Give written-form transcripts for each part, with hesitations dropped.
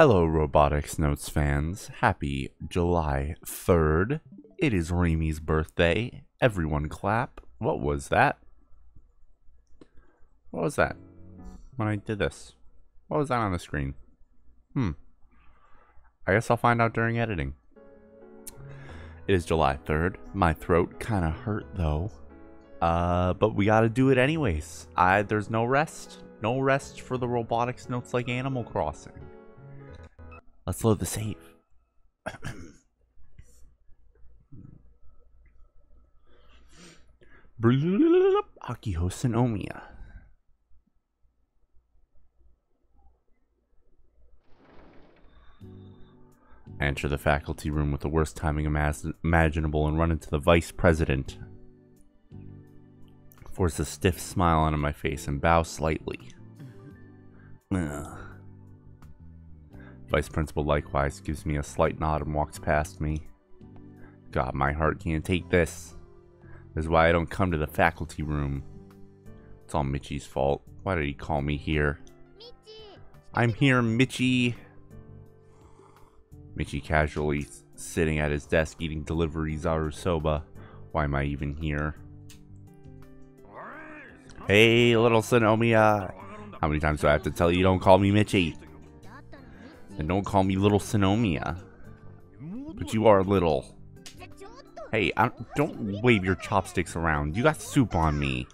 Hello, Robotics Notes fans. Happy July 3rd. It is Remy's birthday. Everyone clap. What was that? What was that? When I did this. What was that on the screen? I guess I'll find out during editing. It is July 3rd. My throat kind of hurt though. But we gotta do it anyways. There's no rest. No rest for the Robotics Notes like Animal Crossing. Let's load the save. Akihosonomia. I enter the faculty room with the worst timing imaginable and run into the vice president. Force a stiff smile onto my face and bow slightly. Vice principal likewise gives me a slight nod and walks past me. God, my heart can't take this. This is why I don't come to the faculty room. It's all Mitchie's fault. Why did he call me here? I'm here, Mitchie. Mitchie casually sitting at his desk eating delivery zarusoba. Why am I even here? Hey, little Sonomia. How many times do I have to tell you don't call me Mitchie? And don't call me little Sonomia. But you are little. Hey, don't wave your chopsticks around. You got soup on me.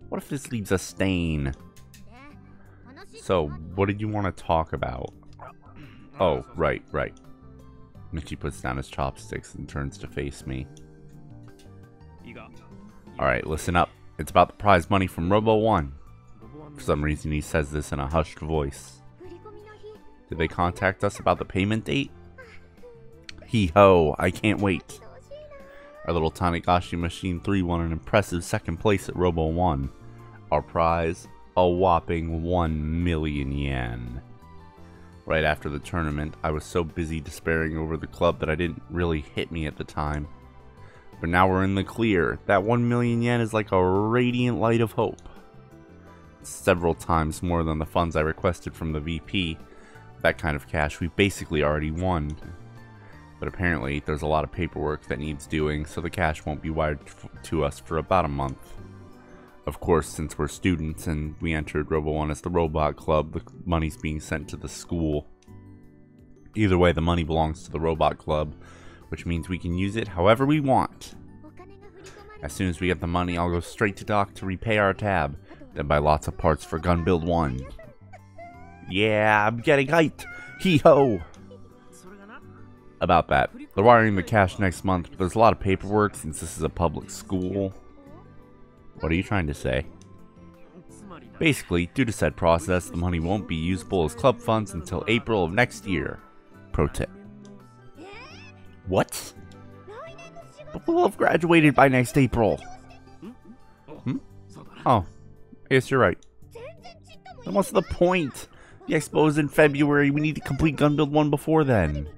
What if this leaves a stain? So, what did you want to talk about? Oh, right. Mitchie puts down his chopsticks and turns to face me. Alright, listen up. It's about the prize money from Robo 1. For some reason he says this in a hushed voice. Did they contact us about the payment date? Hee-ho, I can't wait. Our little Tanagashi Machine 3 won an impressive second place at Robo 1. Our prize, a whopping 1 million yen. Right after the tournament, I was so busy despairing over the club that I didn't really hit me at the time. But now we're in the clear. That 1 million yen is like a radiant light of hope. It's several times more than the funds I requested from the VP. That kind of cash we basically already won. But apparently there's a lot of paperwork that needs doing, so the cash won't be wired to us for about a month. Of course, since we're students and we entered Robo 1 as the Robot Club, the money's being sent to the school. Either way, the money belongs to the Robot Club, which means we can use it however we want. As soon as we get the money, I'll go straight to Doc to repay our tab, then buy lots of parts for Gun Build 1. Yeah, I'm getting hyped! Hee-ho! About that, they're wiring the cash next month, but there's a lot of paperwork since this is a public school. What are you trying to say? Basically, due to said process, the money won't be usable as club funds until April of next year. Pro tip. What? But we'll have graduated by next April. Oh, I guess you're right. Then what's the point? The expo is in February. We need to complete Gun Build 1 before then.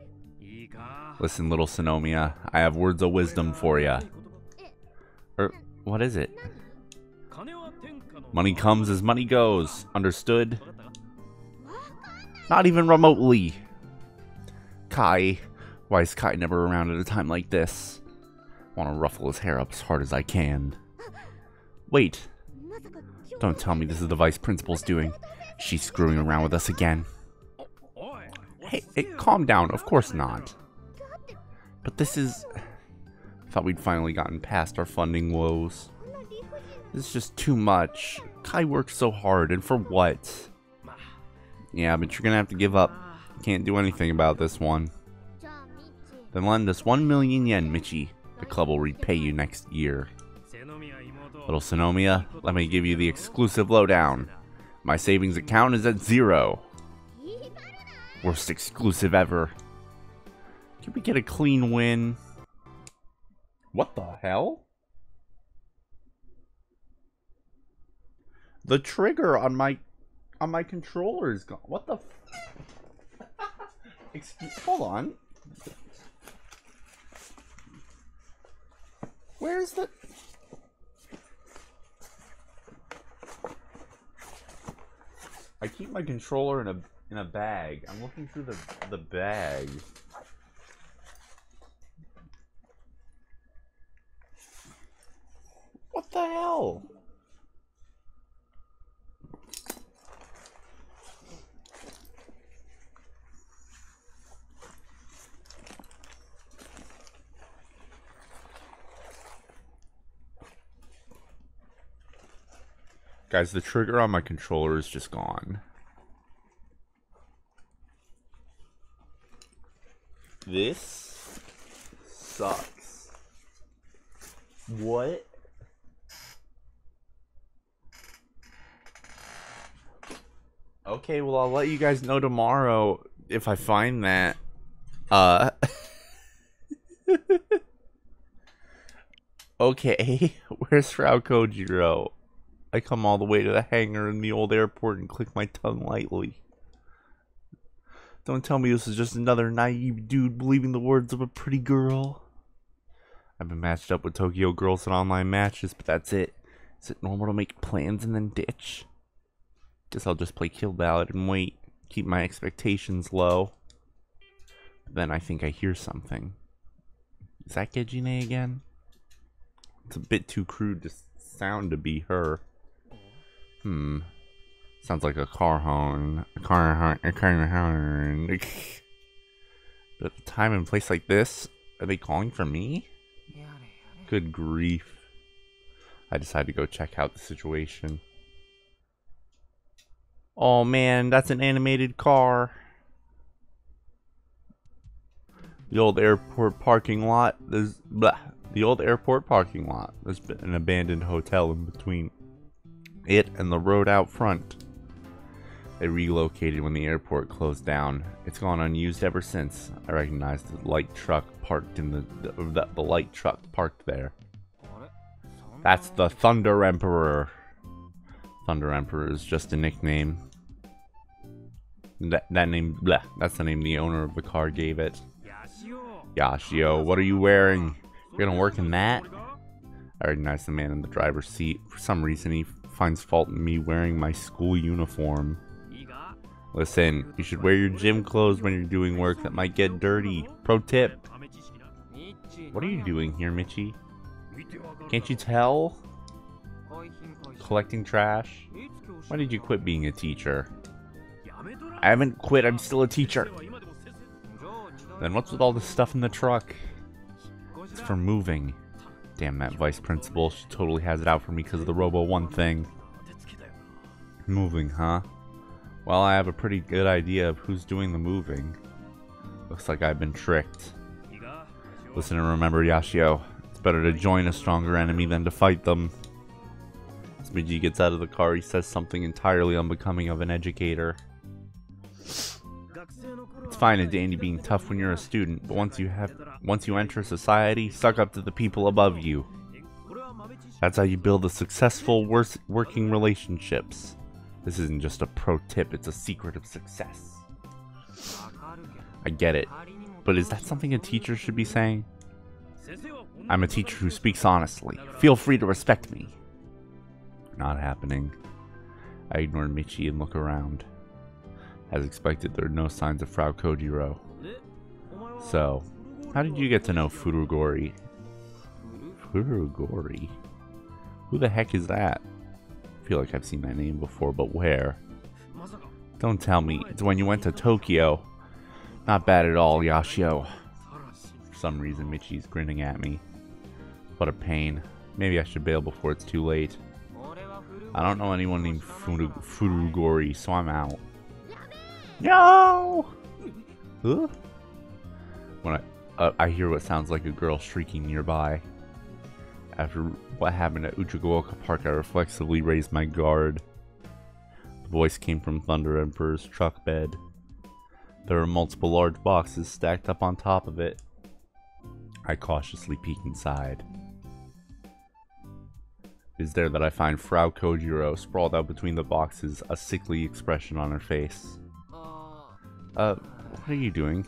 Listen, little Sonomia, I have words of wisdom for ya. What is it? Money comes as money goes. Understood? Not even remotely. Kai. Why is Kai never around at a time like this? Want to ruffle his hair up as hard as I can. Wait. Don't tell me this is the vice principal's doing. She's screwing around with us again. Hey, calm down. Of course not. But this is... I thought we'd finally gotten past our funding woes. This is just too much. Kai worked so hard, and for what? Yeah, but you're gonna have to give up. Can't do anything about this one. Then lend us 1 million yen, Mitchie. The club will repay you next year. Little Sonomia, let me give you the exclusive lowdown. My savings account is at 0. Worst exclusive ever. Can we get a clean win? What the hell? The trigger on my controller is gone. What the? Hold on. Where's the? I keep my controller in a In a bag. I'm looking through the bag. What the hell? Guys, the trigger on my controller is just gone. This sucks. What? Okay, well, I'll let you guys know tomorrow if I find that. Okay, where's Frau Kojiro? I come all the way to the hangar in the old airport and click my tongue lightly. Don't tell me this is just another naive dude believing the words of a pretty girl. I've been matched up with Tokyo girls in online matches, but that's it. Is it normal to make plans and then ditch? Guess I'll just play Kill Ballad and wait. Keep my expectations low. Then I think I hear something. Is that Gejine again? It's a bit too crude to sound to be her. Sounds like a car horn. A car horn. But at a time and place like this, are they calling for me? Good grief. I decided to go check out the situation. Oh man, that's an animated car. The old airport parking lot. There's the old airport parking lot. There's been an abandoned hotel in between it and the road out front. They relocated when the airport closed down. It's gone unused ever since. I recognize the light truck parked in the light truck parked there. That's the Thunder Emperor. Thunder Emperor is just a nickname. That name, that's the name the owner of the car gave it. Yashio, what are you wearing? You're gonna work in that? I recognize the man in the driver's seat. For some reason, he finds fault in me wearing my school uniform. Listen, you should wear your gym clothes when you're doing work that might get dirty. Pro tip. What are you doing here, Michi? Can't you tell? Collecting trash? Why did you quit being a teacher? I haven't quit, I'm still a teacher. Then what's with all this stuff in the truck? It's for moving. Damn that vice principal, she totally has it out for me because of the Robo 1 thing. Moving, huh? Well, I have a pretty good idea of who's doing the moving. Looks like I've been tricked. Listen and remember, Yashio. It's better to join a stronger enemy than to fight them. As Miji gets out of the car, he says something entirely unbecoming of an educator. It's fine and dandy being tough when you're a student, but once you enter society, suck up to the people above you. That's how you build a successful working relationships. This isn't just a pro tip, it's a secret of success. I get it, but is that something a teacher should be saying? I'm a teacher who speaks honestly. Feel free to respect me. Not happening. I ignore Michi and look around. As expected, there are no signs of Frau Kojiro. So, how did you get to know Furugori? Furugori? Who the heck is that? I feel like I've seen that name before, but where? Don't tell me. It's when you went to Tokyo. Not bad at all, Yashio. For some reason, Michi's grinning at me. What a pain. Maybe I should bail before it's too late. I don't know anyone named Furugori, so I'm out. No! Huh? When I hear what sounds like a girl shrieking nearby. After what happened at Uchigaoka Park, I reflexively raised my guard. The voice came from Thunder Emperor's truck bed. There are multiple large boxes stacked up on top of it. I cautiously peek inside. It is there that I find Frau Kojiro sprawled out between the boxes, a sickly expression on her face. What are you doing?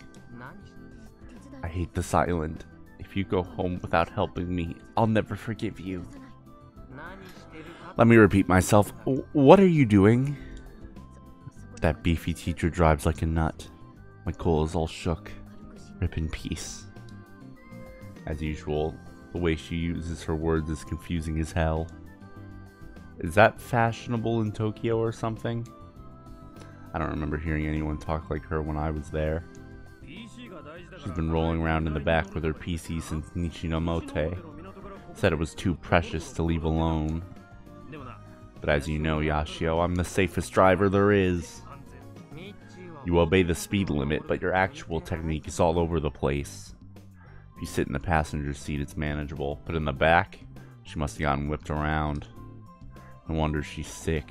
I hate this island. If you go home without helping me, I'll never forgive you. Let me repeat myself. What are you doing? That beefy teacher drives like a nut. My coal is all shook. Rip in peace. As usual, the way she uses her words is confusing as hell. Is that fashionable in Tokyo or something? I don't remember hearing anyone talk like her when I was there. She's been rolling around in the back with her PC since Nishinomote said it was too precious to leave alone. But as you know, Yashio, I'm the safest driver there is. You obey the speed limit, but your actual technique is all over the place. If you sit in the passenger seat, it's manageable, but in the back, she must have gotten whipped around. No wonder she's sick.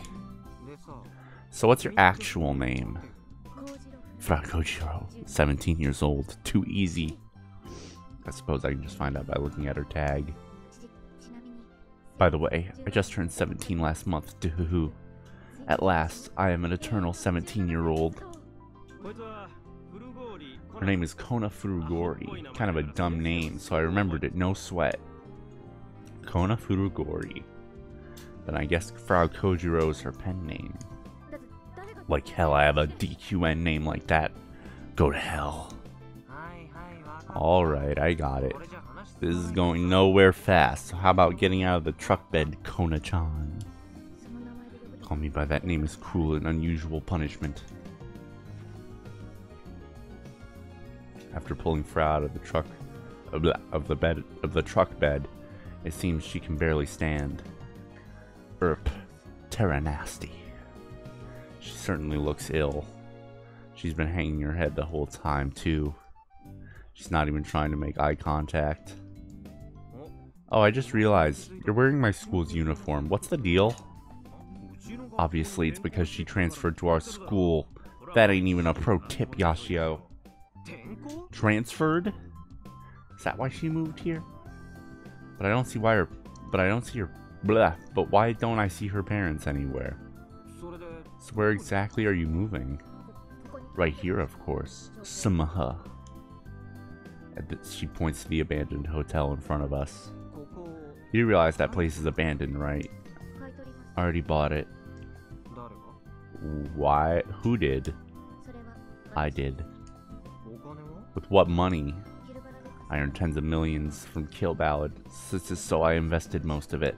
So what's your actual name? Frau Kojiro, 17 years old. Too easy. I suppose I can just find out by looking at her tag. By the way, I just turned 17 last month. Duhuhu. At last, I am an eternal 17-year-old. Her name is Kona Furugori. Kind of a dumb name, so I remembered it. No sweat. Kona Furugori. Then I guess Frau Kojiro is her pen name. Like hell, I have a DQN name like that. Go to hell. Alright, I got it. This is going nowhere fast, so how about getting out of the truck bed, Kona-chan? Call me by that name is cruel and unusual punishment. After pulling Frau out of the truck of the truck bed, it seems she can barely stand. Terra nasty. She certainly looks ill. She's been hanging her head the whole time too. She's not even trying to make eye contact. Oh, I just realized you're wearing my school's uniform. What's the deal? Obviously, it's because she transferred to our school. That ain't even a pro tip, Yashio. Transferred? Is that why she moved here? But I don't see why her. But why don't I see her parents anywhere? So where exactly are you moving? Right here, of course. Samaha. She points to the abandoned hotel in front of us. You realize that place is abandoned, right? I already bought it. Why? Who did? I did. With what money? I earned tens of millions from Kill Ballad, so I invested most of it.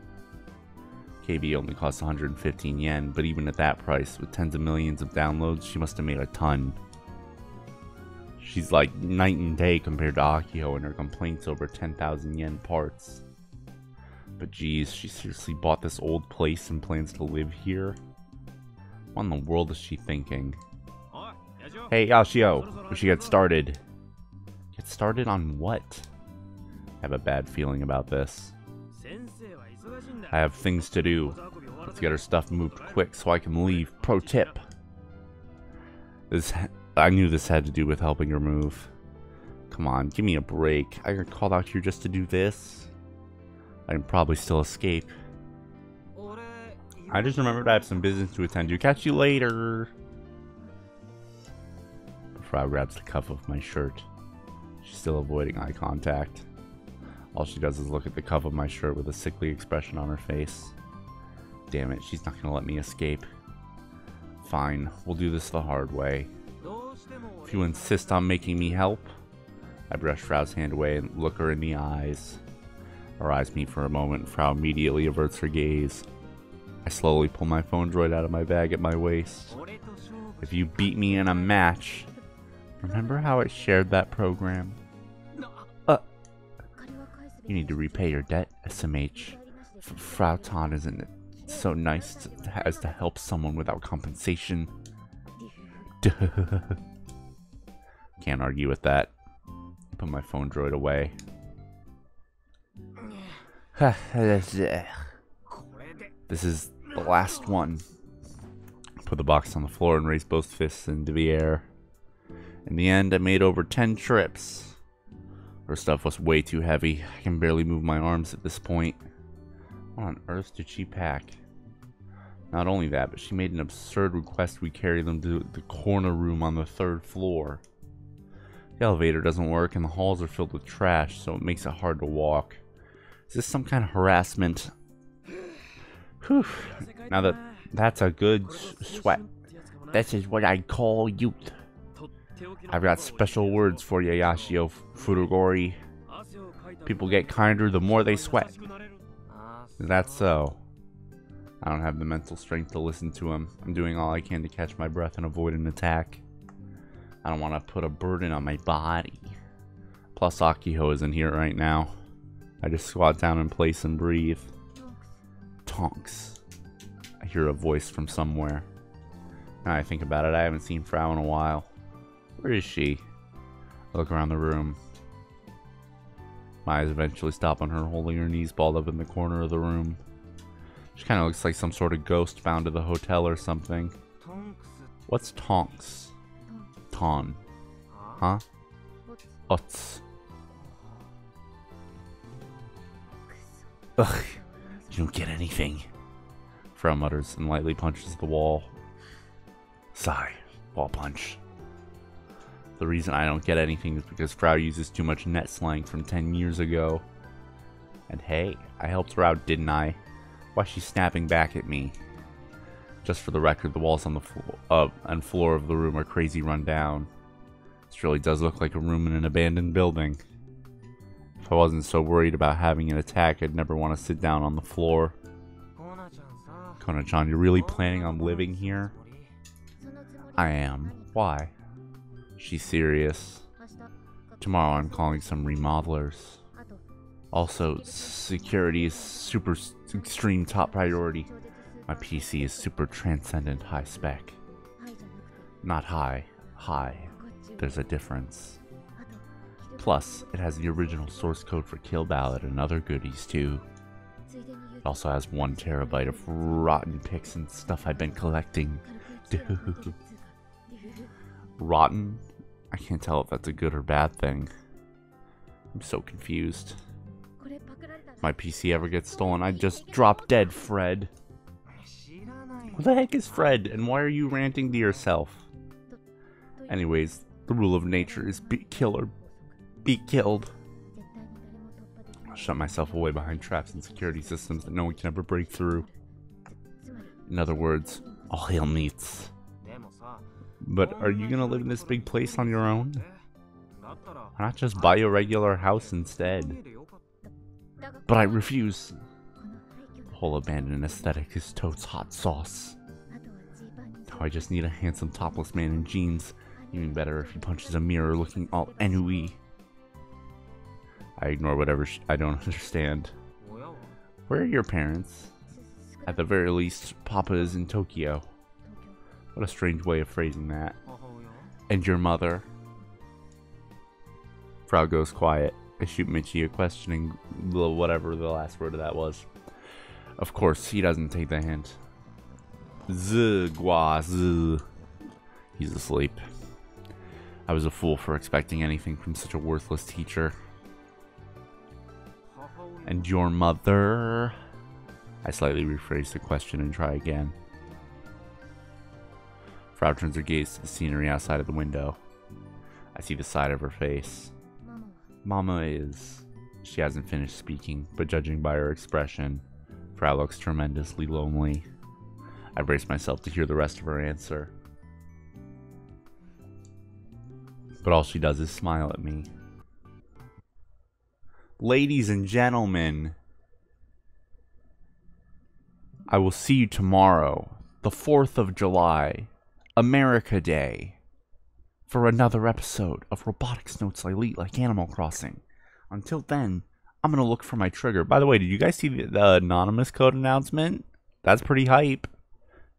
KB only costs 115 yen, but even at that price, with tens of millions of downloads, she must have made a ton. She's like night and day compared to Akio and her complaints over 10,000 yen parts. But geez, she seriously bought this old place and plans to live here? What in the world is she thinking? Hey Yashio, we should get started. Get started on what? I have a bad feeling about this. I have things to do. Let's get her stuff moved quick so I can leave. Pro tip. I knew this had to do with helping her move. Come on, give me a break. I got called out here just to do this. I can probably still escape. I just remembered I have some business to attend to. Catch you later. Frau grabs the cuff of my shirt. She's still avoiding eye contact. All she does is look at the cuff of my shirt with a sickly expression on her face. Damn it, she's not gonna let me escape. Fine, we'll do this the hard way. If you insist on making me help. I brush Frau's hand away and look her in the eyes. Our eyes meet for a moment. Frau immediately averts her gaze. I slowly pull my phone droid out of my bag at my waist. If you beat me in a match, remember how I shared that program? You need to repay your debt, SMH. Frau Tan isn't so nice as to help someone without compensation. Can't argue with that. Put my phone droid away. This is the last one. Put the box on the floor and raise both fists into the air. In the end, I made over 10 trips. Her stuff was way too heavy. I can barely move my arms at this point. What on earth did she pack? Not only that, but she made an absurd request we carry them to the corner room on the 3rd floor. The elevator doesn't work and the halls are filled with trash, so it makes it hard to walk. Is this some kind of harassment? Whew. Now that's a good sweat. This is what I call youth. I've got special words for you, Yashio Furugori. People get kinder the more they sweat. Is that so? I don't have the mental strength to listen to him. I'm doing all I can to catch my breath and avoid an attack. I don't want to put a burden on my body. Plus, Akiho isn't here right now. I just squat down in place and breathe. Tonks. I hear a voice from somewhere. Now I think about it, I haven't seen Frau in a while. Where is she? I look around the room. My eyes eventually stop on her holding her knees balled up in the corner of the room. She kind of looks like some sort of ghost bound to the hotel or something. What's Tonks? Ton. Huh? Uts. Ugh. You don't get anything. Frau mutters and lightly punches the wall. Sigh. Wall punch. The reason I don't get anything is because Frau uses too much net slang from 10 years ago. And hey, I helped her out, didn't I? Why is she snapping back at me? Just for the record, the walls on the floor of the room are crazy run down. This really does look like a room in an abandoned building. If I wasn't so worried about having an attack, I'd never want to sit down on the floor. Kona-chan, you're really planning on living here? I am. Why? She's serious. Tomorrow I'm calling some remodelers. Also, security is super extreme top priority. My PC is super transcendent high spec. Not high. High. There's a difference. Plus, it has the original source code for Kill Ballad and other goodies too. It also has 1 terabyte of rotten pics and stuff I've been collecting. Dude. Rotten? I can't tell if that's a good or bad thing. I'm so confused. If my PC ever gets stolen, I'd just drop dead, Fred. Who the heck is Fred, and why are you ranting to yourself? Anyways, the rule of nature is kill or be killed. I'll shut myself away behind traps and security systems that no one can ever break through. In other words, all hail meats. But are you gonna live in this big place on your own? Why not just buy a regular house instead? But I refuse. The whole abandoned aesthetic is totes hot sauce. Now I just need a handsome topless man in jeans. Even better if he punches a mirror looking all ennui. I ignore whatever I don't understand. Where are your parents? At the very least, Papa is in Tokyo. What a strange way of phrasing that. And your mother? Frau goes quiet. I shoot Michi a questioning whatever the last word of that was. Of course, he doesn't take the hint. He's asleep. I was a fool for expecting anything from such a worthless teacher. And your mother? I slightly rephrase the question and try again. Frau turns her gaze to the scenery outside of the window. I see the side of her face. Mama is... She hasn't finished speaking, but judging by her expression, Frau looks tremendously lonely. I brace myself to hear the rest of her answer. But all she does is smile at me. Ladies and gentlemen, I will see you tomorrow, the 4th of July, America Day, for another episode of Robotics Notes Elite like Animal Crossing. Until then, I'm going to look for my trigger. By the way, did you guys see the anonymous code announcement? That's pretty hype.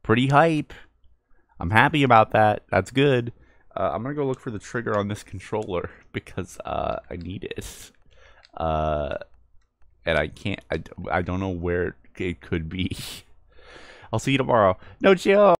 Pretty hype. I'm happy about that. That's good. I'm going to go look for the trigger on this controller because I need it. And I can't, I don't know where it could be. I'll see you tomorrow. No chill.